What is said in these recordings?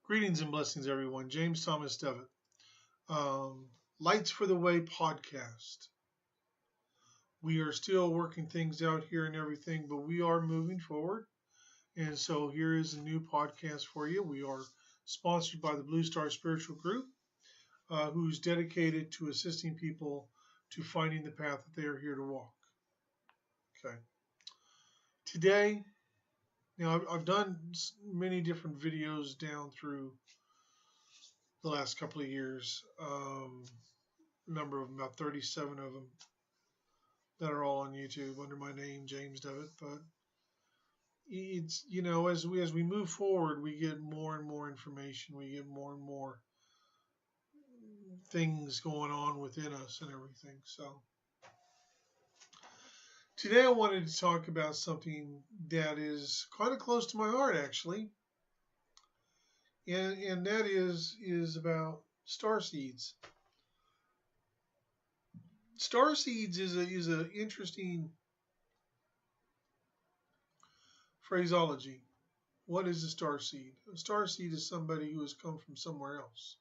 Greetings and blessings, everyone. James Thomas Devitt. Lights for the Way podcast. We are still working things out here and everything, but we are moving forward. And so here is a new podcast for you. We are sponsored by the Blue Star Spiritual Group, who's dedicated to assisting people to finding the path that they are here to walk. Okay. Today, I've done many different videos down through the last couple of years. Number of them, about 37 of them, that are all on YouTube under my name, James Devitt. But it's, as we move forward, we get more and more information. We get more and more things going on within us and everything. So today I wanted to talk about something that is kind of close to my heart, actually. And that is about star seeds. Star seeds is an interesting phraseology. What is a star seed? A star seed is somebody who has come from somewhere else.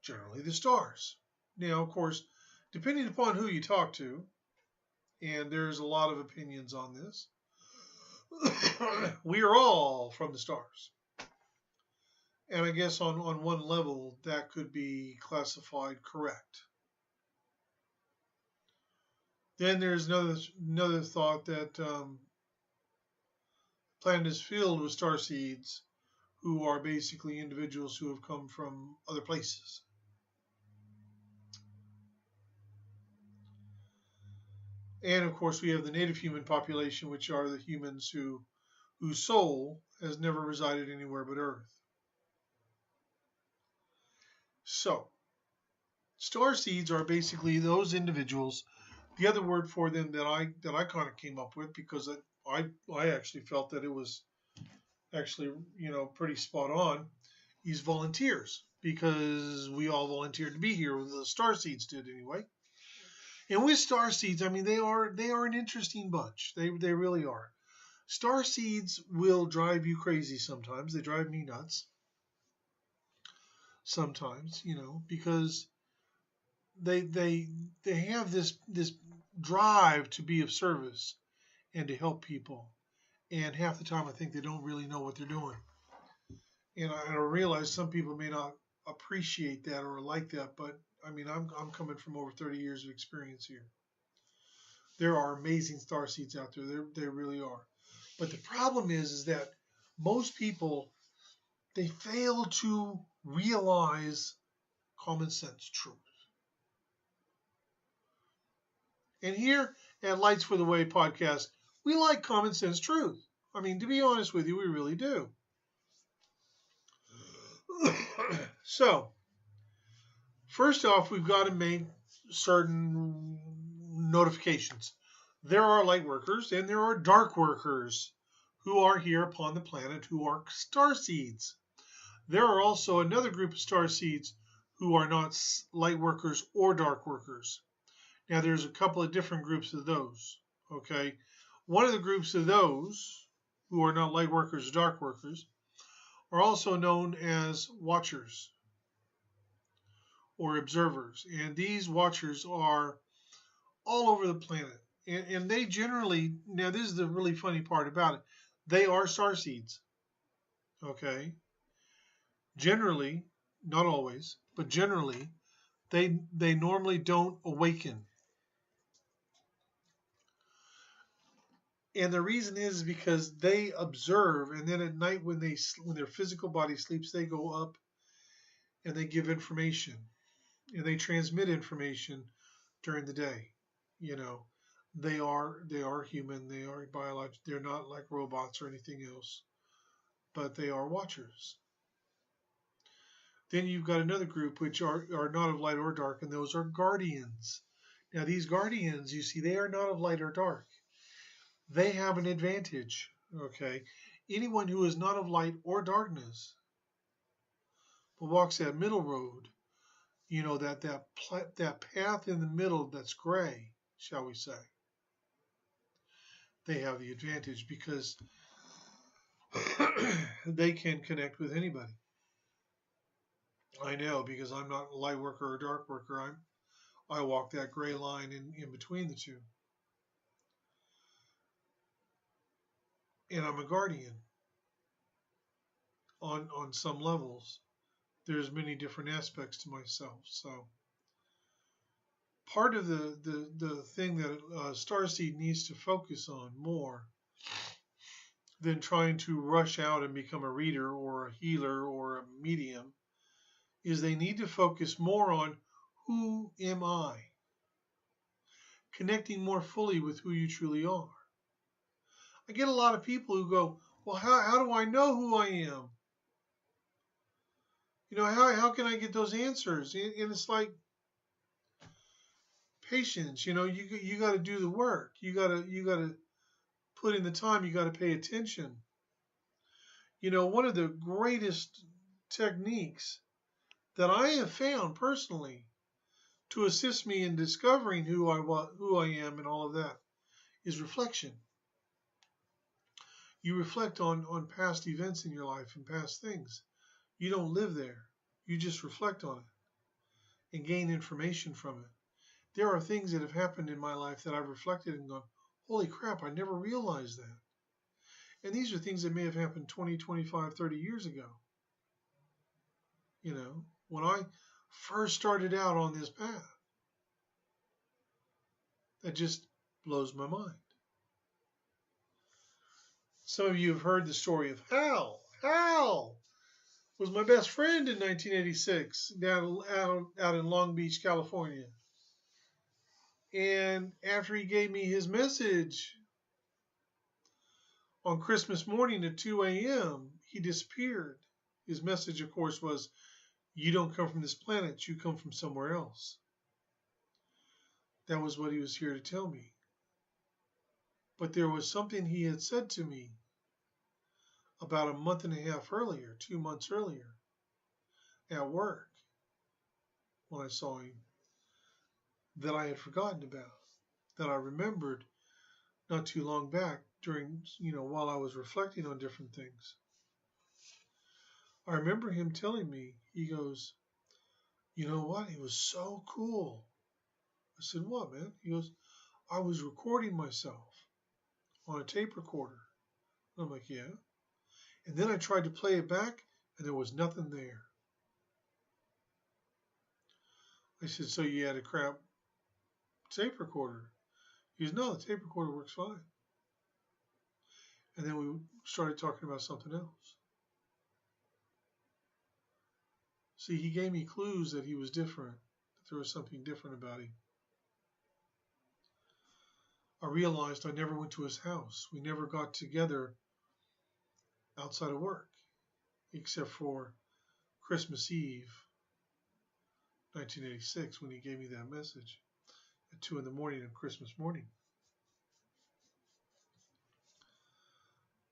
Generally the stars. Now, of course, depending upon who you talk to, and there's a lot of opinions on this, we are all from the stars. And I guess on one level, that could be classified correct. Then there's another thought that planet is filled with star seeds who are basically individuals who have come from other places. And of course, we have the native human population, which are the humans whose soul has never resided anywhere but Earth. So, star seeds are basically those individuals. The other word for them that I kind of came up with, because I actually felt that it was actually pretty spot on, is volunteers, because we all volunteered to be here. The star seeds did anyway. And with star seeds, I mean, they are an interesting bunch. They really are. Star seeds will drive you crazy sometimes. They drive me nuts sometimes, because they have this drive to be of service and to help people. And half the time I think they don't really know what they're doing. And I realize some people may not appreciate that or like that, but I mean, I'm coming from over 30 years of experience here. There are amazing star seeds out there. They really are. But the problem is that most people, they fail to realize common sense truth. And here at Lights for the Way podcast, we like common sense truth. I mean, to be honest with you, we really do. So, first off, we've got to make certain notifications. There are light workers and there are dark workers who are here upon the planet who are star seeds. There are also another group of star seeds who are not light workers or dark workers. Now, there's a couple of different groups of those, okay? One of the groups of those who are not light workers or dark workers are also known as watchers or observers. And these watchers are all over the planet. And they generally, now this is the really funny part about it, they are star seeds, okay? Generally, not always, but generally, they normally don't awaken. And the reason is because they observe, and then at night when their physical body sleeps, they go up and they give information, and they transmit information during the day. They are human, they are biological, they're not like robots or anything else, but they are watchers. Then you've got another group which are not of light or dark, and those are guardians. Now these guardians, you see, they are not of light or dark. They have an advantage, okay? Anyone who is not of light or darkness but walks that middle road, that path in the middle that's gray, shall we say, they have the advantage because they can connect with anybody. I know, because I'm not a light worker or dark worker. I walk that gray line in between the two. And I'm a guardian on some levels. There's many different aspects to myself. So part of the thing that Starseed needs to focus on more than trying to rush out and become a reader or a healer or a medium is they need to focus more on who am I? Connecting more fully with who you truly are. I get a lot of people who go, well, how do I know who I am? You know, how can I get those answers? And it's like patience. You know, you got to do the work. You got to put in the time. You got to pay attention. You know, one of the greatest techniques that I have found personally to assist me in discovering who I am and all of that is reflection. You reflect on past events in your life and past things. You don't live there. You just reflect on it and gain information from it. There are things that have happened in my life that I've reflected and gone, holy crap, I never realized that. And these are things that may have happened 20, 25, 30 years ago. You know, when I first started out on this path, that just blows my mind. Some of you have heard the story of Hal. Hal was my best friend in 1986 out in Long Beach, California. And after he gave me his message on Christmas morning at 2 a.m., he disappeared. His message, of course, was, you don't come from this planet, you come from somewhere else. That was what he was here to tell me. But there was something he had said to me about a month and a half earlier, 2 months earlier, at work, when I saw him, that I had forgotten about, that I remembered not too long back during, while I was reflecting on different things. I remember him telling me, he goes, you know what? It was so cool. I said, what, man? He goes, I was recording myself on a tape recorder. I'm like, yeah. And then I tried to play it back, and there was nothing there. I said, so you had a crap tape recorder? He goes, no, the tape recorder works fine. And then we started talking about something else. See, he gave me clues that he was different, that there was something different about him. I realized I never went to his house. We never got together outside of work, except for Christmas Eve, 1986, when he gave me that message at 2 in the morning on Christmas morning.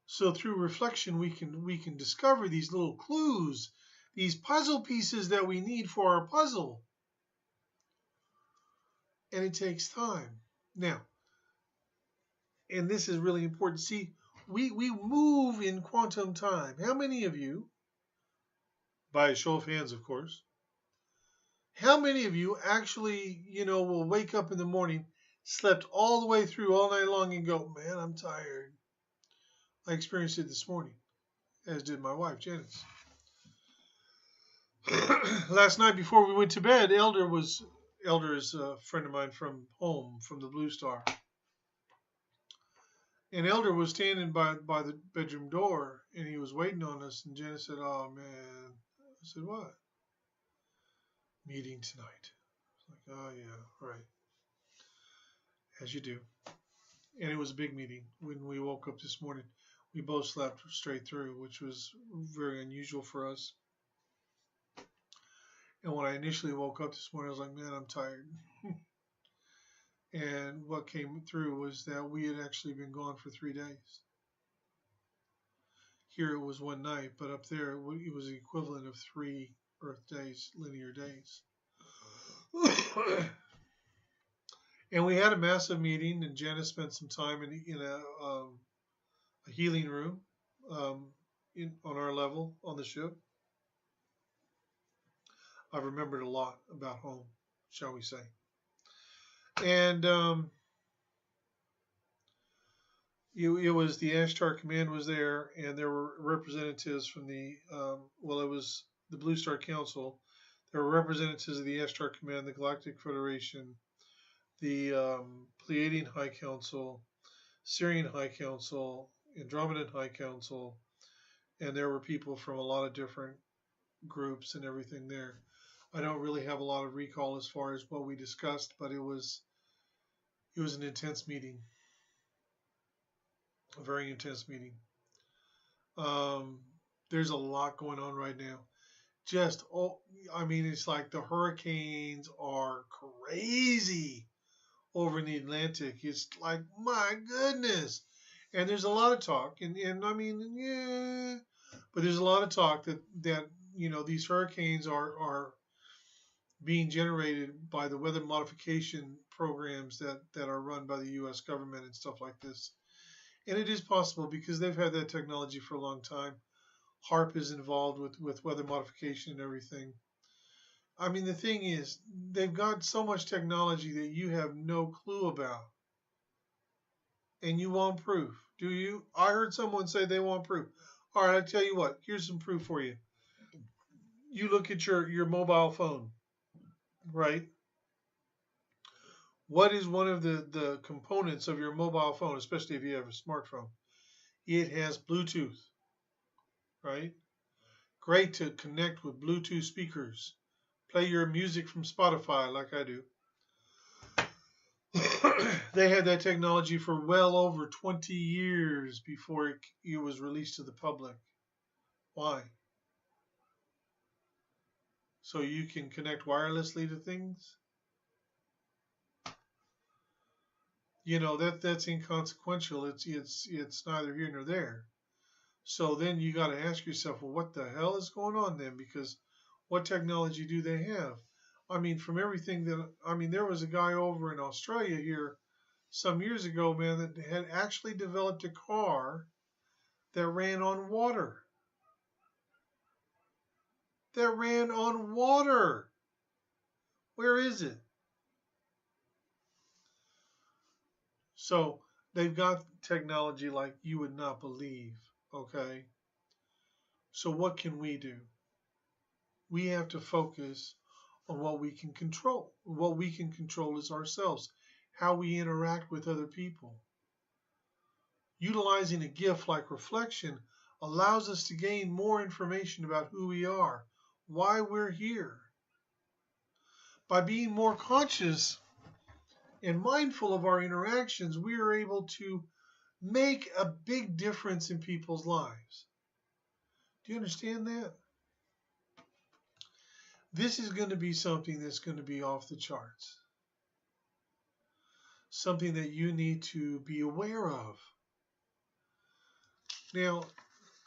So through reflection, we can discover these little clues, these puzzle pieces that we need for our puzzle. And it takes time. Now, and this is really important. See, we move in quantum time. How many of you, by a show of hands, of course, how many of you actually, will wake up in the morning, slept all the way through all night long and go, man, I'm tired. I experienced it this morning, as did my wife, Janice. Last night before we went to bed, Elder is a friend of mine from home, from the Blue Star. And Elder was standing by the bedroom door, and he was waiting on us. And Janice said, oh, man. I said, what? Meeting tonight. I was like, oh, yeah, right. As you do. And it was a big meeting. When we woke up this morning, we both slept straight through, which was very unusual for us. And when I initially woke up this morning, I was like, man, I'm tired. And what came through was that we had actually been gone for 3 days. Here it was one night, but up there it was the equivalent of 3 Earth days, linear days. And we had a massive meeting, and Janice spent some time in a healing room. on our level on the ship. I've remembered a lot about home, shall we say. And it was the Ashtar Command was there, and there were representatives from the it was the Blue Star Council. There were representatives of the Ashtar Command, the Galactic Federation, the Pleiadian High Council, Syrian High Council, Andromedan High Council, and there were people from a lot of different groups and everything there. I don't really have a lot of recall as far as what we discussed, but it was an intense meeting, a very intense meeting. There's a lot going on right now. It's like the hurricanes are crazy over in the Atlantic. It's like, my goodness. And there's a lot of talk, but there's a lot of talk that these hurricanes are being generated by the weather modification programs that are run by the U.S. government and stuff like this. And it is possible because they've had that technology for a long time. HAARP is involved with weather modification and everything. I mean, the thing is, they've got so much technology that you have no clue about. And you want proof, do you? I heard someone say they want proof. All right, I'll tell you what. Here's some proof for you. You look at your mobile phone, right? What is one of the components of your mobile phone, especially if you have a smartphone? It has Bluetooth, right? Great to connect with Bluetooth speakers. Play your music from Spotify like I do. They had that technology for well over 20 years before it was released to the public. Why? So you can connect wirelessly to things? That's inconsequential. It's neither here nor there. So then you got to ask yourself, well, what the hell is going on then? Because what technology do they have? From everything there was a guy over in Australia here some years ago, man, that had actually developed a car that ran on water. That ran on water. Where is it? So they've got technology like you would not believe, okay? So what can we do? We have to focus on what we can control. What we can control is ourselves, how we interact with other people. Utilizing a gift like reflection allows us to gain more information about who we are, why we're here. By being more conscious and mindful of our interactions, we are able to make a big difference in people's lives. Do you understand that? This is going to be something that's going to be off the charts. Something that you need to be aware of. Now,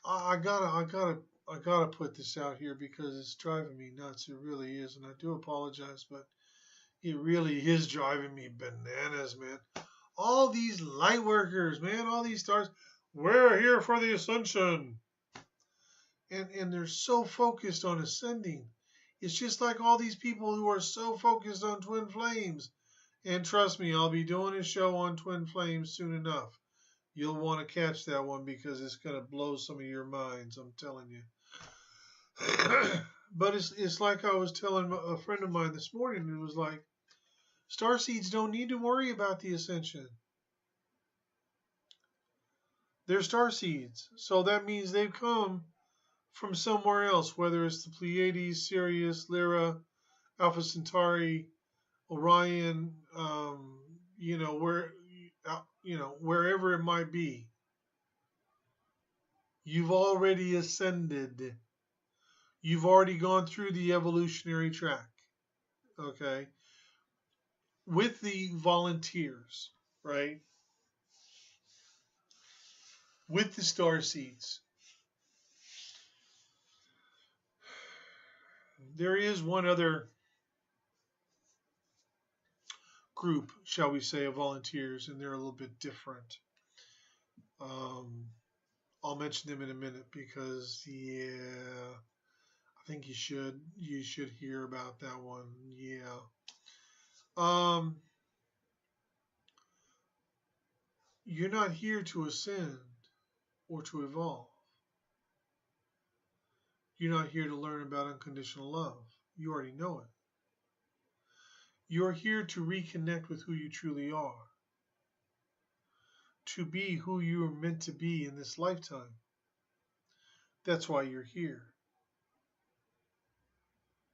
I gotta put this out here because it's driving me nuts. It really is, and I do apologize, but it really is driving me bananas, man. All these light workers, man, all these stars, we're here for the ascension. And they're so focused on ascending. It's just like all these people who are so focused on twin flames. And trust me, I'll be doing a show on twin flames soon enough. You'll want to catch that one because it's going to blow some of your minds, I'm telling you. But it's like I was telling a friend of mine this morning. It was like, starseeds don't need to worry about the ascension. They're starseeds. So that means they've come from somewhere else, whether it's the Pleiades, Sirius, Lyra, Alpha Centauri, Orion, wherever it might be. You've already ascended. You've already gone through the evolutionary track, okay? With the volunteers, right? With the starseeds. There is one other group, shall we say, of volunteers, and they're a little bit different. I'll mention them in a minute because, yeah, I think you should hear about that one. Yeah. Um, you're not here to ascend or to evolve. You're not here to learn about unconditional love. You already know it. You're here to reconnect with who you truly are, to be who you are meant to be in this lifetime. That's why you're here.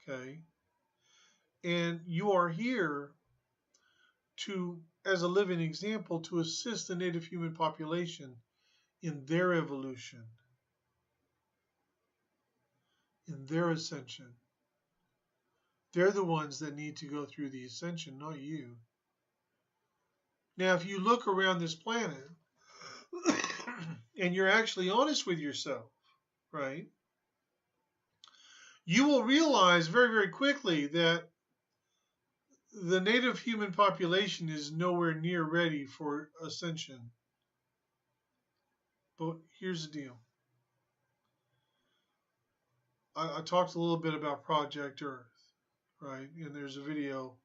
Okay? And you are here to, as a living example, to assist the native human population in their evolution, in their ascension. They're the ones that need to go through the ascension, not you. Now, if you look around this planet and you're actually honest with yourself, right, you will realize very, very quickly that the native human population is nowhere near ready for ascension. But here's the deal. I talked a little bit about Project Earth, right? And there's a video.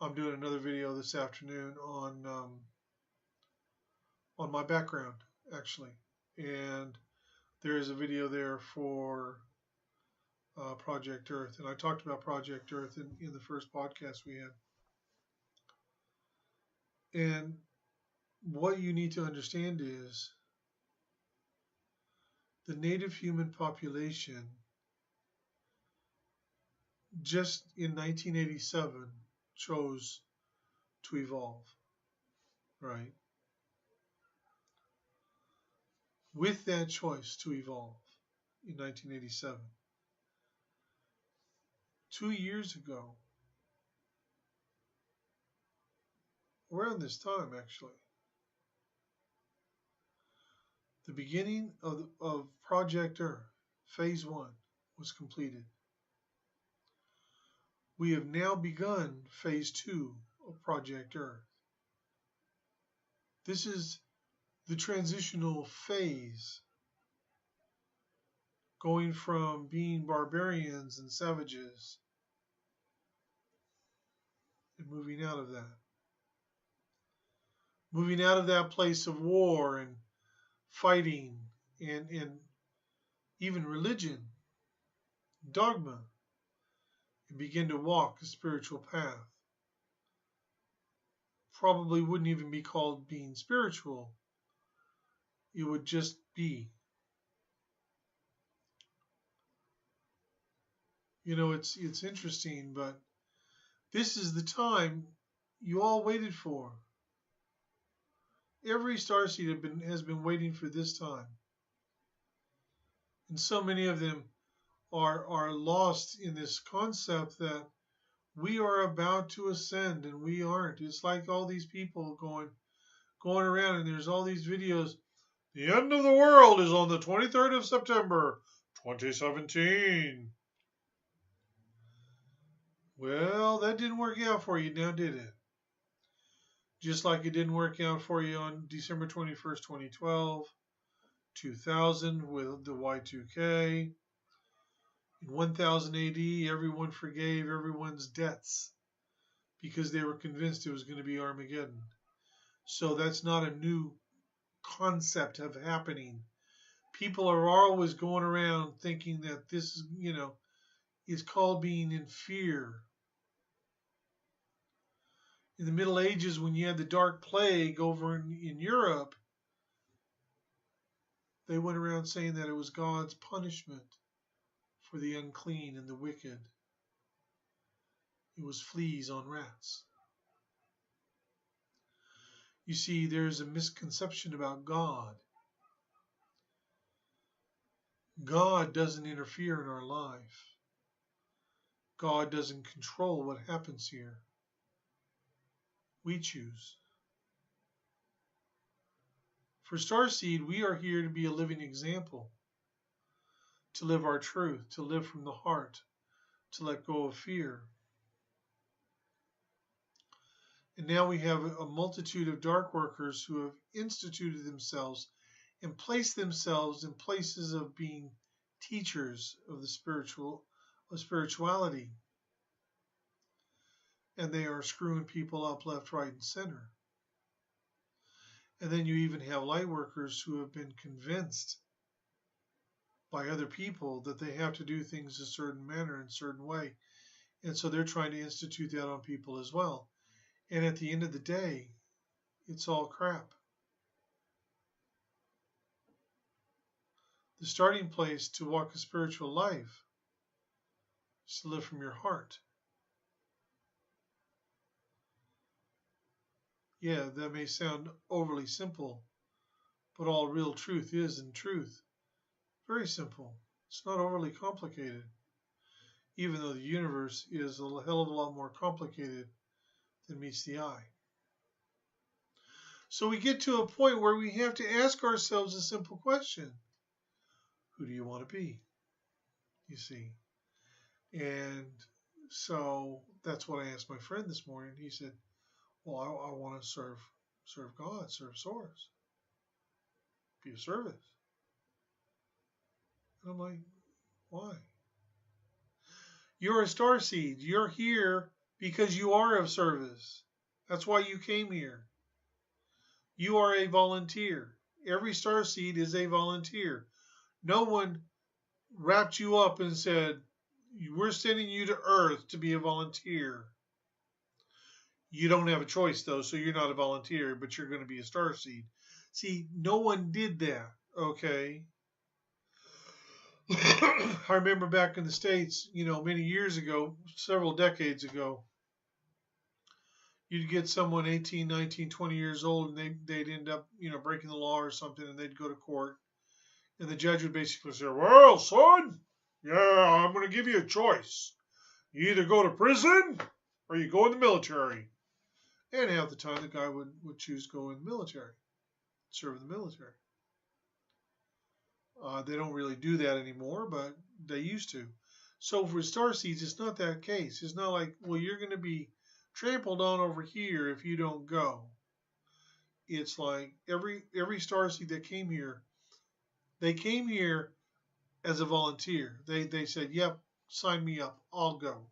I'm doing another video this afternoon on my background, actually. And there is a video there for Project Earth. And I talked about Project Earth in the first podcast we had. And what you need to understand is the native human population just in 1987 chose to evolve, right? With that choice to evolve in 1987, 2 years ago, around this time actually, the beginning of Project Earth, Phase 1, was completed. We have now begun Phase 2 of Project Earth. This is the transitional phase, going from being barbarians and savages and moving out of that. Moving out of that place of war and fighting and even religion, dogma, and begin to walk a spiritual path. Probably wouldn't even be called being spiritual. It would just be. You know, it's interesting, but this is the time you all waited for. Every starseed has been waiting for this time. And so many of them are lost in this concept that we are about to ascend and we aren't. It's like all these people going around, and there's all these videos. The end of the world is on the 23rd of September, 2017. Well, that didn't work out for you now, did it? Just like it didn't work out for you on December 21st, 2012, 2000 with the Y2K. In 1000 AD, everyone forgave everyone's debts because they were convinced it was going to be Armageddon. So that's not a new concept of happening. People are always going around thinking that this, is called being in fear. In the Middle Ages, when you had the Dark Plague over in Europe, they went around saying that it was God's punishment for the unclean and the wicked. It was fleas on rats. You see, there's a misconception about God. God doesn't interfere in our life. God doesn't control what happens here. We choose. For Starseed, we are here to be a living example, to live our truth, to live from the heart, to let go of fear. And now we have a multitude of dark workers who have instituted themselves and place themselves in places of being teachers of the spirituality, and they are screwing people up left, right, and center. And then you even have light workers who have been convinced by other people that they have to do things a certain manner, in a certain way. And so they're trying to institute that on people as well. And at the end of the day, it's all crap. The starting place to walk a spiritual life is to live from your heart. Yeah, that may sound overly simple, but all real truth is, in truth, very simple. It's not overly complicated, even though the universe is a hell of a lot more complicated than meets the eye. So we get to a point where we have to ask ourselves a simple question. Who do you want to be? You see. And so that's what I asked my friend this morning. He said, well, I want to serve God, serve Source, be of service. And I'm like, why? You're a starseed. You're here because you are of service. That's why you came here. You are a volunteer. Every starseed is a volunteer. No one wrapped you up and said, we're sending you to Earth to be a volunteer. You don't have a choice, though, so you're not a volunteer, but you're going to be a starseed. See, no one did that, okay? I remember back in the States, many years ago, several decades ago, you'd get someone 18, 19, 20 years old, and they'd end up, breaking the law or something, and they'd go to court. And the judge would basically say, well, son, yeah, I'm going to give you a choice. You either go to prison or you go in the military. And half the time, the guy would choose to go in the military, serve in the military. They don't really do that anymore, but they used to. So for starseeds, it's not that case. It's not like, well, you're going to be trampled on over here if you don't go. It's like every starseed that came here, they came here as a volunteer. They said, yep, sign me up. I'll go.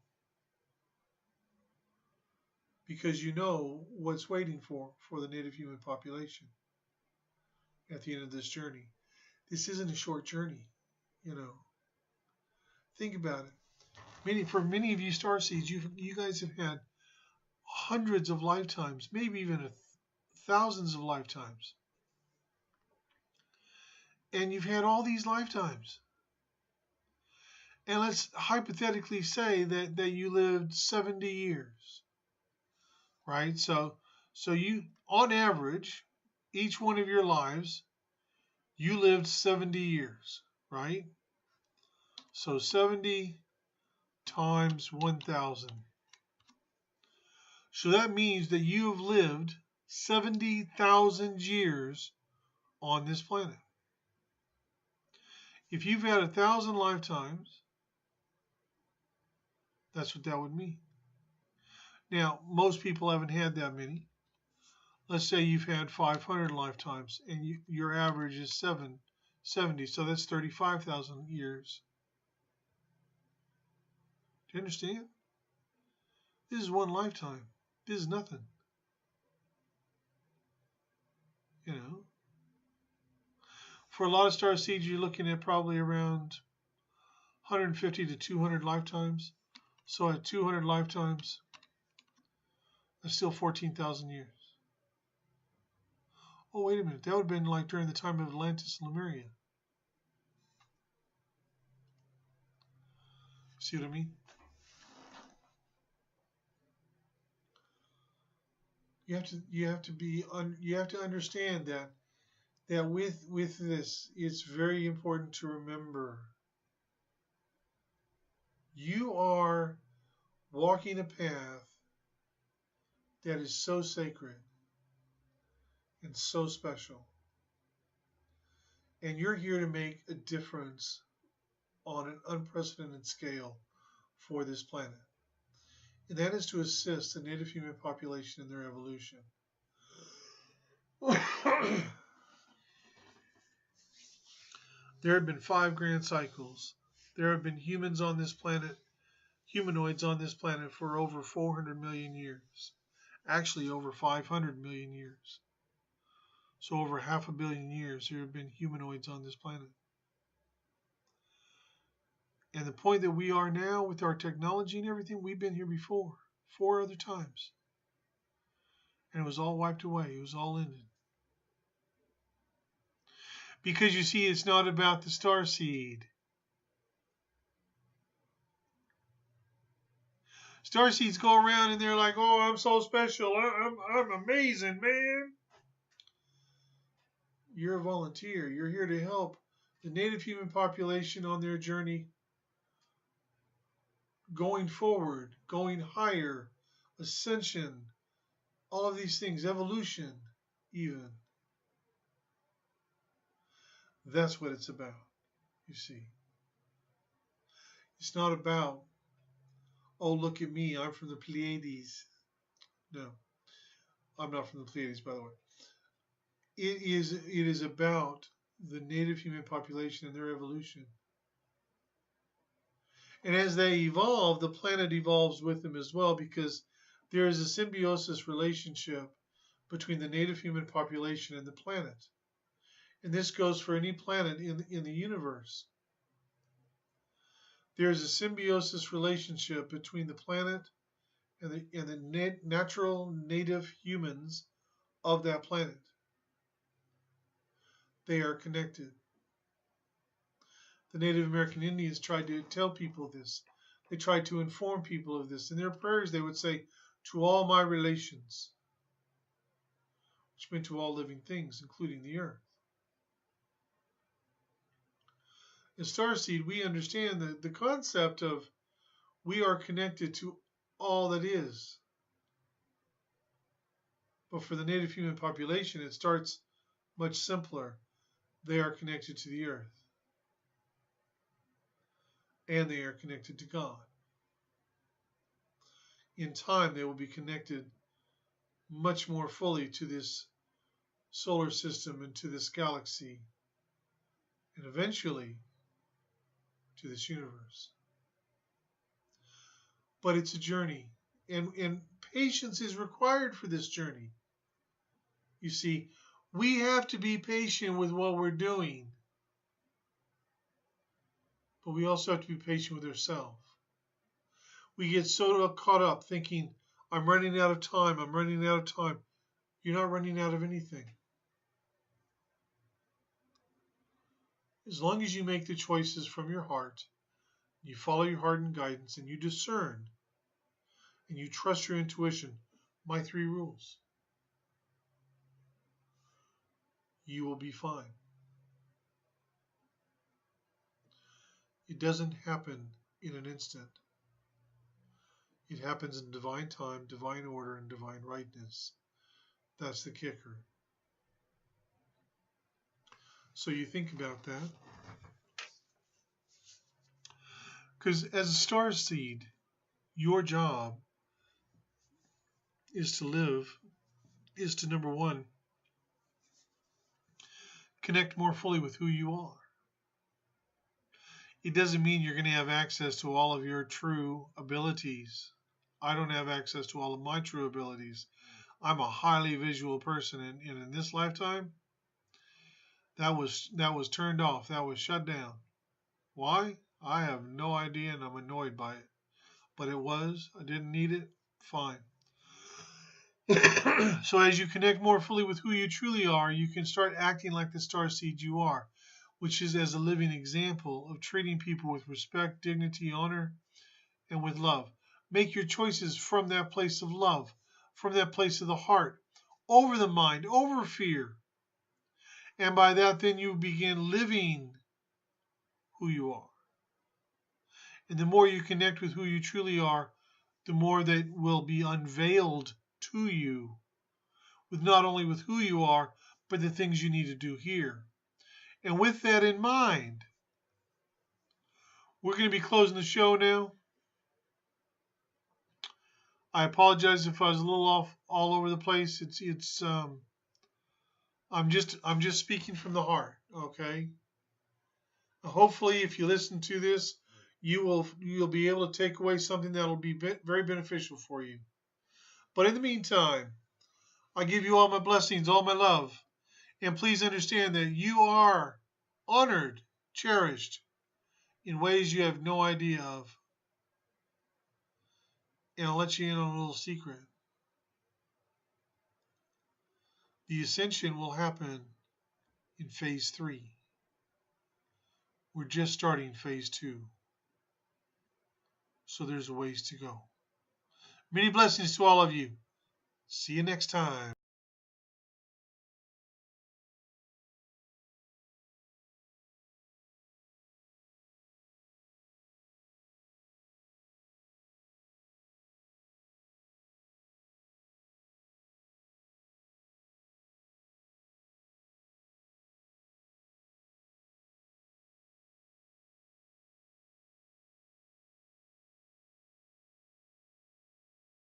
Because you know what's waiting for the native human population at the end of this journey. This isn't a short journey, Think about it. For many of you starseeds, you guys have had hundreds of lifetimes, maybe even thousands of lifetimes. And you've had all these lifetimes. And let's hypothetically say that you lived 70 years, right? So you, on average, each one of your lives, you lived 70 years, right? So 70 times 1,000. So that means that you have lived 70,000 years on this planet. If you've had 1,000 lifetimes, that's what that would mean. Now, most people haven't had that many. Let's say you've had 500 lifetimes and your average is 70, so that's 35,000 years. Do you understand? This is one lifetime. This is nothing. For a lot of starseeds, you're looking at probably around 150 to 200 lifetimes. So at 200 lifetimes, that's still 14,000 years. Oh, wait a minute. That would have been like during the time of Atlantis and Lemuria. See what I mean? You have to understand that with this, it's very important to remember you are walking a path that is so sacred and so special. And you're here to make a difference on an unprecedented scale for this planet. And that is to assist the native human population in their evolution. There have been 5 grand cycles. There have been humanoids on this planet for over 400 million years. Actually, over 500 million years. So over 500 million years, there have been humanoids on this planet. And the point that we are now with our technology and everything, we've been here before, 4 other times. And it was all wiped away. It was all ended. Because you see, it's not about the starseed. Starseeds go around and they're like, "Oh, I'm so special. I'm amazing, man." You're a volunteer. You're here to help the native human population on their journey going forward, going higher, ascension, all of these things, evolution, even. That's what it's about, you see. It's not about, "Oh, look at me, I'm from the Pleiades." No, I'm not from the Pleiades, by the way. It is about the native human population and their evolution. And as they evolve, the planet evolves with them as well, because there is a symbiosis relationship between the native human population and the planet. And this goes for any planet in the universe. There is a symbiosis relationship between the planet and the natural native humans of that planet. They are connected. The Native American Indians tried to tell people this. They tried to inform people of this. In their prayers, they would say, "To all my relations," which meant to all living things, including the earth. In Starseed, we understand the concept of we are connected to all that is. But for the native human population, it starts much simpler. They are connected to the earth. And they are connected to God. In time, they will be connected much more fully to this solar system and to this galaxy, and eventually to this universe. But it's a journey, and patience is required for this journey. You see, we have to be patient with what we're doing, but we also have to be patient with ourselves. We get so caught up thinking, "I'm running out of time, I'm running out of time." You're not running out of anything. As long as you make the choices from your heart, you follow your heart and guidance, and you discern, and you trust your intuition, my 3 rules, you will be fine. It doesn't happen in an instant. It happens in divine time, divine order, and divine rightness. That's the kicker. So you think about that. Because as a star seed, your job is to number 1, connect more fully with who you are. It doesn't mean you're going to have access to all of your true abilities. I don't have access to all of my true abilities. I'm a highly visual person, and in this lifetime, that was turned off. That was shut down. Why? I have no idea, and I'm annoyed by it. But it was. I didn't need it. Fine. So as you connect more fully with who you truly are, you can start acting like the starseed you are, which is as a living example of treating people with respect, dignity, honor, and with love. Make your choices from that place of love, from that place of the heart, over the mind, over fear. And by that, then you begin living who you are. And the more you connect with who you truly are, the more that will be unveiled to you, with not only with who you are, but the things you need to do here. And with that in mind, we're going to be closing the show now. I apologize if I was a little off all over the place. I'm just speaking from the heart, okay? Hopefully, if you listen to this, you'll be able to take away something that will be very beneficial for you. But in the meantime, I give you all my blessings, all my love, and please understand that you are honored, cherished in ways you have no idea of. And I'll let you in on a little secret. The ascension will happen in phase 3. We're just starting phase 2. So there's a ways to go. Many blessings to all of you. See you next time.